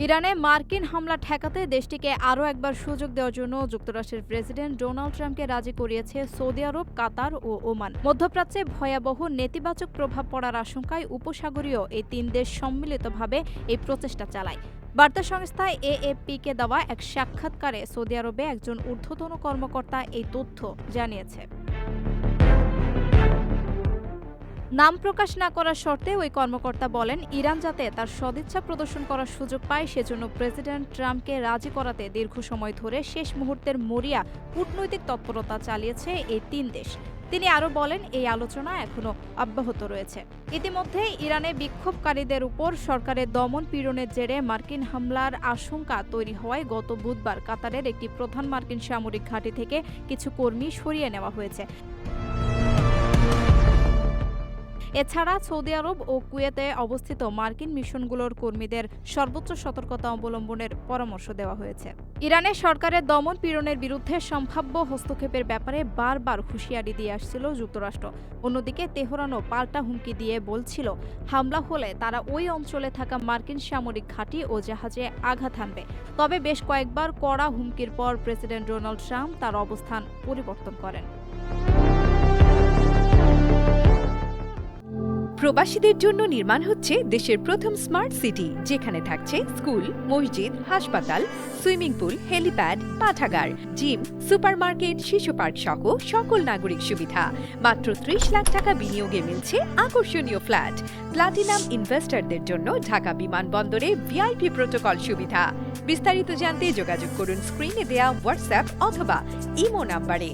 ইরানে মার্কিন হামলা ঠেকাতে দেশটিকে আরও একবার সুযোগ দেওয়ার জন্য যুক্তরাষ্ট্রের প্রেসিডেন্ট ডোনাল্ড ট্রাম্পকে রাজি করিয়েছে সৌদি আরব, কাতার ও ওমান। মধ্যপ্রাচ্যে ভয়াবহ নেতিবাচক প্রভাব পড়ার আশঙ্কায় উপসাগরীয় এই তিন দেশ সম্মিলিতভাবে এই প্রচেষ্টা চালায়। বার্তা সংস্থা এএফপিকে দেওয়া এক সাক্ষাৎকারে সৌদি আরবে একজন ঊর্ধ্বতন কর্মকর্তা এই তথ্য জানিয়েছে। নাম প্রকাশ না করার শর্তে ওই কর্মকর্তা বলেন, ইরান যাতে তার সদিচ্ছা প্রদর্শন করার সুযোগ পায় সেজন্য প্রেসিডেন্ট ট্রাম্পকে রাজি করাতে দীর্ঘ সময় ধরে শেষ মুহূর্তের মরিয়া কূটনৈতিক তৎপরতা চালিয়েছে এই তিন দেশ। তিনি আরও বলেন, এই আলোচনা এখনও অব্যাহত রয়েছে। ইতিমধ্যে ইরানে বিক্ষোভকারীদের উপর সরকারের দমন পীড়নের জেরে মার্কিন হামলার আশঙ্কা তৈরি হওয়ায় গত বুধবার কাতারের একটি প্রধান মার্কিন সামরিক ঘাঁটি থেকে কিছু কর্মী সরিয়ে নেওয়া হয়েছে। এছাড়া সৌদি আরব ও কুয়েতে অবস্থিত মার্কিন মিশনগুলোর কর্মীদের সর্বোচ্চ সতর্কতা অবলম্বনের পরামর্শ দেওয়া হয়েছে। ইরানের সরকারের দমন পীড়নের বিরুদ্ধে সম্ভাব্য হস্তক্ষেপের ব্যাপারে বারবার হুঁশিয়ারি দিয়ে আসছিল যুক্তরাষ্ট্র। অন্যদিকে তেহরানও পাল্টা হুমকি দিয়ে বলছিল, হামলা হলে তারা ওই অঞ্চলে থাকা মার্কিন সামরিক ঘাঁটি ও জাহাজে আঘাত হানবে। তবে বেশ কয়েকবার কড়া হুমকির পর প্রেসিডেন্ট ডোনাল্ড ট্রাম্প তার অবস্থান পরিবর্তন করেন। প্রবাসীদের জন্য নির্মাণ হচ্ছে দেশের প্রথম স্মার্ট সিটি, যেখানে থাকছে স্কুল, মসজিদ, হাসপাতাল, সুইমিং পুল, হেলিপ্যাড, পাঠাগার, জিম, সুপারমার্কেট, শিশু পার্ক সহ সকল নাগরিক সুবিধা। মাত্র ৩০ লাখ টাকা বিনিয়োগে মিলছে আকর্ষণীয় ফ্ল্যাট। প্লাটিনাম ইনভেস্টরদের জন্য ঢাকা বিমানবন্দরে ভিআইপি প্রোটোকল সুবিধা। বিস্তারিত জানতে যোগাযোগ করুন স্ক্রিনে দেয়া হোয়াটসঅ্যাপ অথবা ইমো নাম্বারে।